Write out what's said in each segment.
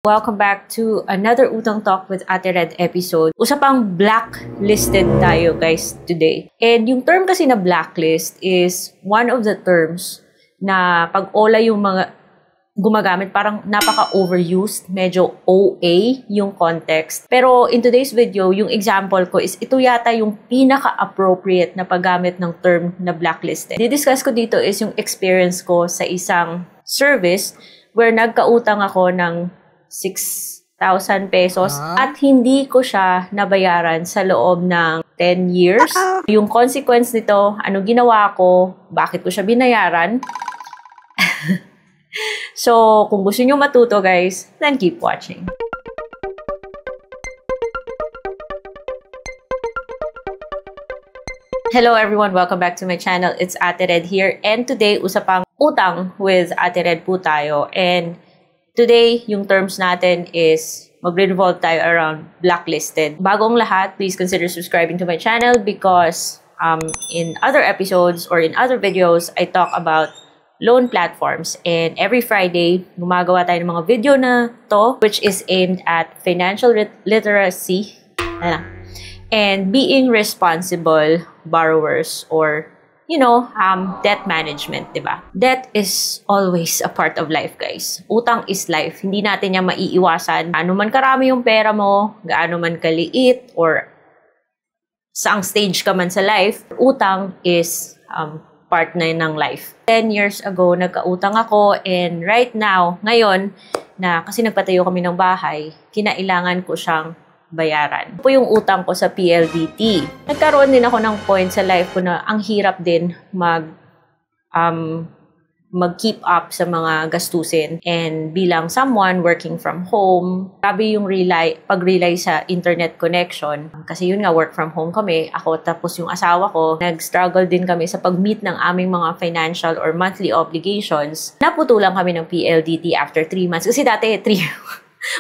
Welcome back to another Utang Talk with Ate Red episode. Usapang blacklisted tayo guys today. And yung term kasi na blacklist is one of the terms na pag ola yung mga gumagamit, parang napaka-overused, medyo OA yung context. Pero in today's video, yung example ko is ito yata yung pinaka-appropriate na paggamit ng term na blacklisted. Didiscuss ko dito is yung experience ko sa isang service where nagkautang ako ng 6,000 pesos at hindi ko siya nabayaran sa loob ng 10 years. Yung consequence nito, ano ginawa ko, bakit ko siya binayaran. So, kung gusto nyo matuto guys, then keep watching. Hello everyone, welcome back to my channel. It's Ate Red here. And today, usapang utang with Ate Red po tayo. And today, yung terms natin is magre-revolve tayo around blacklisted. Bagong lahat, please consider subscribing to my channel because in other episodes or in other videos, I talk about loan platforms. And every Friday, gumagawa tayo ng mga video na to which is aimed at financial literacy and being responsible borrowers or, you know, debt management, diba? Debt is always a part of life, guys. Utang is life. Hindi natin yan maiiwasan. Gaano man karami yung pera mo, gaano man kaliit, or saang stage ka man sa life, utang is part na ng life. 10 years ago, nagkautang ako, and right now, ngayon, na kasi nagpatayo kami ng bahay, kinailangan ko siyang bayaran. Ito po yung utang ko sa PLDT. Nagkaroon din ako ng point sa life ko na ang hirap din mag-keep up sa mga gastusin. And bilang someone working from home, grabe yung pag-rely sa internet connection. Kasi yun nga, work from home kami. Ako tapos yung asawa ko, nag-struggle din kami sa pag-meet ng aming mga financial or monthly obligations. Naputulan kami ng PLDT after 3 months. Kasi dati,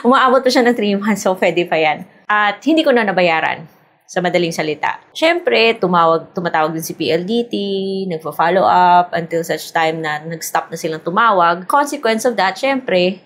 umaabot pa siya ng 3 months, so pwede pa yan. At hindi ko na nabayaran. Sa madaling salita. Siyempre, tumatawag din si PLDT, nagpa-follow up until such time na nag-stop na silang tumawag. Consequence of that, siyempre,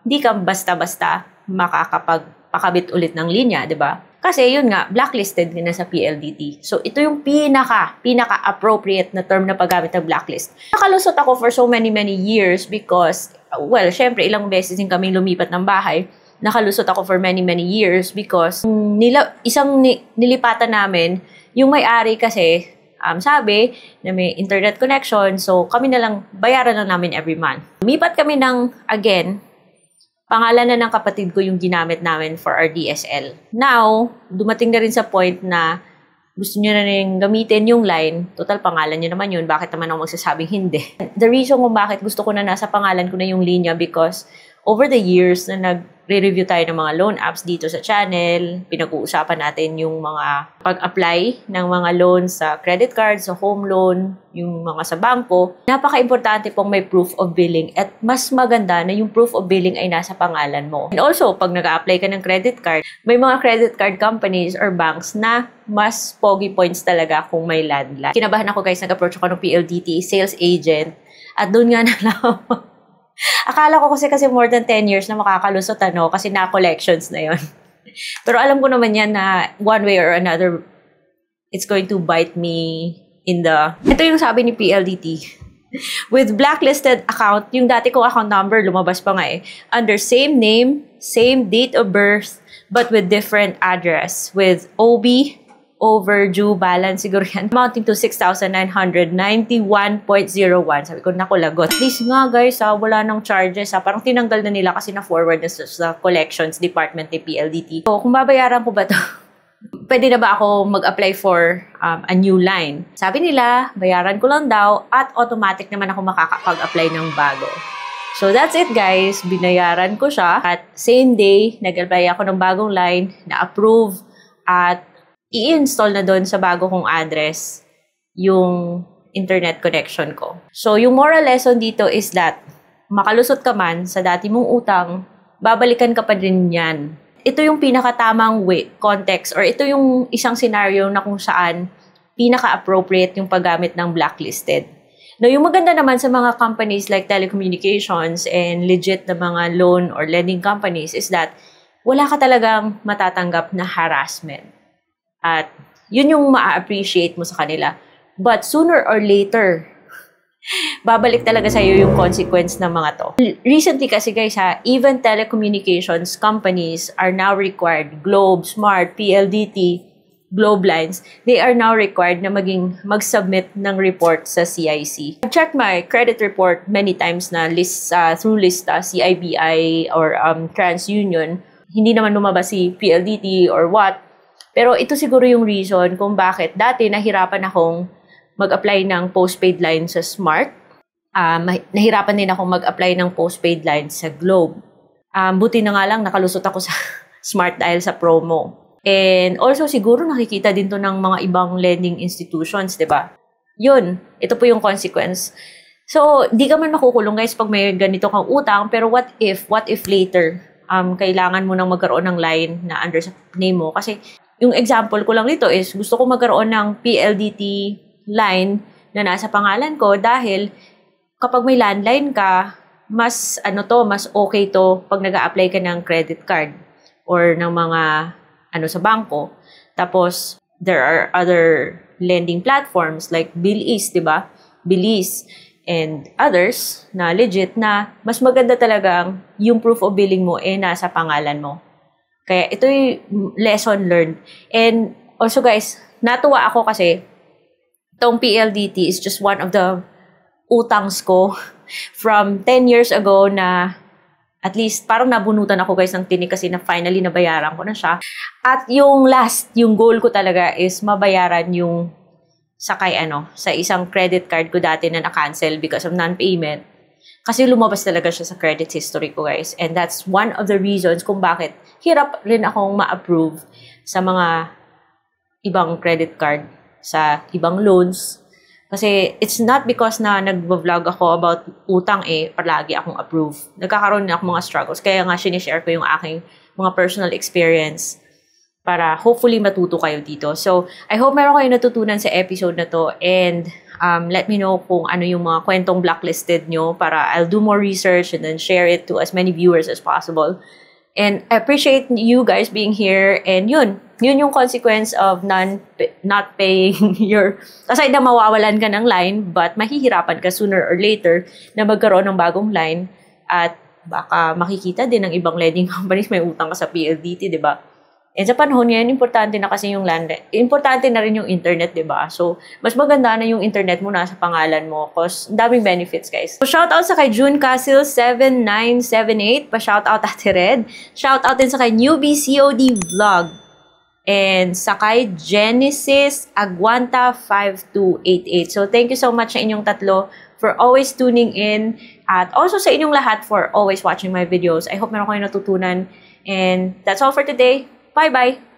hindi ka basta-basta makakapagpakabit ulit ng linya, di ba? Kasi yun nga, blacklisted din na sa PLDT. So, ito yung pinaka-appropriate na term na paggamit ng blacklist. Nakalusot ako for so many years because, well, siyempre, ilang beses din kami lumipat ng bahay. Nakalusot ako for many years because nilipatan namin, yung may-ari kasi sabi na may internet connection, so kami na lang, bayaran na namin every month. Lumipat kami again, pangalan na ng kapatid ko yung ginamit namin for our DSL. Now, dumating na rin sa point na gusto nyo na rin gamitin yung line, total pangalan nyo naman yun, bakit naman ako magsasabing hindi? The reason kung bakit gusto ko na nasa pangalan ko na yung linya because over the years na nagre-review tayo ng mga loan apps dito sa channel, pinag-uusapan natin yung mga pag-apply ng mga loans sa credit card, sa home loan, yung mga sa bangko. Napaka-importante pong may proof of billing at mas maganda na yung proof of billing ay nasa pangalan mo. And also, pag nag-apply ka ng credit card, may mga credit card companies or banks na mas pogi points talaga kung may landline. Kinabahan ako guys, nag-approach ako ng PLDT, sales agent, at doon nga nalaman. Akala ko kasi more than 10 years na makakalusot kasi na-collections na yon. Pero alam ko naman yan na one way or another, it's going to bite me in the... Ito yung sabi ni PLDT. With blacklisted account, yung dati kong account number, lumabas pa nga under same name, same date of birth, but with different address. With OB, overdue balance siguro yan, amounting to 6,991.01. Sabi ko, naku, lagot. At least nga guys, wala nang charges. Parang tinanggal na nila kasi na-forward na sa collections department ni PLDT. So, kung babayaran ko ba to, pwede na ba ako mag-apply for a new line? Sabi nila, bayaran ko lang daw at automatic naman ako makakapag-apply ng bago. So, that's it guys. Binayaran ko siya. At same day, nag-apply ako ng bagong line, na-approve, at i-install na doon sa bago kong address yung internet connection ko. So, yung moral lesson dito is that makalusot ka man sa dati mong utang, babalikan ka pa rin yan. Ito yung pinakatamang context or ito yung isang scenario na kung saan pinaka-appropriate yung paggamit ng blacklisted. Now, yung maganda naman sa mga companies like telecommunications and legit na mga loan or lending companies is that wala ka talagang matatanggap na harassment. At yun yung ma-appreciate mo sa kanila. But sooner or later, babalik talaga sa'yo yung consequence ng mga to. Recently kasi guys even telecommunications companies are now required, Globe, Smart, PLDT, Globe Lines, they are now required na mag-submit ng report sa CIC. I've checked my credit report many times na through Lista, CIBI, or TransUnion. Hindi naman lumabas si PLDT or what. Pero ito siguro yung reason kung bakit dati nahirapan akong mag-apply ng postpaid line sa Smart. Nahirapan din akong mag-apply ng postpaid line sa Globe. Buti na nga lang nakalusot ako sa Smart dahil sa promo. And also, siguro nakikita din to ng mga ibang lending institutions, di ba? Yun, ito po yung consequence. So, di ka man makukulong guys pag may ganito kang utang, pero what if later, kailangan mo nang magkaroon ng line na under sa name mo? Kasi, yung example ko lang dito is, gusto ko magkaroon ng PLDT line na nasa pangalan ko dahil kapag may landline ka, mas okay to pag nag-a-apply ka ng credit card or ng mga sa bangko. Tapos, there are other lending platforms like Bilis, di ba? Bilis and others na legit na mas maganda talagang yung proof of billing mo nasa pangalan mo. Kaya ito yung lesson learned. And also guys, natuwa ako kasi itong PLDT is just one of the utangs ko from 10 years ago na at least, parang nabunutan ako guys ng tinik kasi na finally nabayaran ko na siya. At yung goal ko talaga is mabayaran yung sa isang credit card ko dati na na-cancel because of non-payment. Kasi lumabas talaga siya sa credit history ko guys. And that's one of the reasons kung bakit hirap rin akong ma-approve sa mga ibang credit card, sa ibang loans. Kasi it's not because na nag-vlog ako about utang palagi akong approve. Nagkakaroon na ako mga struggles. Kaya nga sinishare ko yung aking mga personal experience para hopefully matuto kayo dito. So, I hope meron kayo natutunan sa episode na to and let me know kung ano yung mga kwentong blacklisted nyo para I'll do more research and then share it to as many viewers as possible. And I appreciate you guys being here. And yun yung consequence of not paying your... Aside na mawawalan ka ng line, but mahihirapan ka sooner or later na magkaroon ng bagong line. At baka makikita din ng ibang lending companies may utang ka sa PLDT, di ba? And sa panahon ngayon, importante na kasi yung landline. Importante na rin yung internet, di ba? So, mas maganda na yung internet mo nasa pangalan mo because daming benefits, guys. So, shoutout sa kay June Castle 7978. Pa-shoutout Ate Red. Shoutout din sa kay Newbie COD Vlog. And sa kay Genesis Aguanta 5288. So, thank you so much sa inyong tatlo for always tuning in. At also sa inyong lahat for always watching my videos. I hope meron kayo natutunan. And that's all for today. Bye-bye!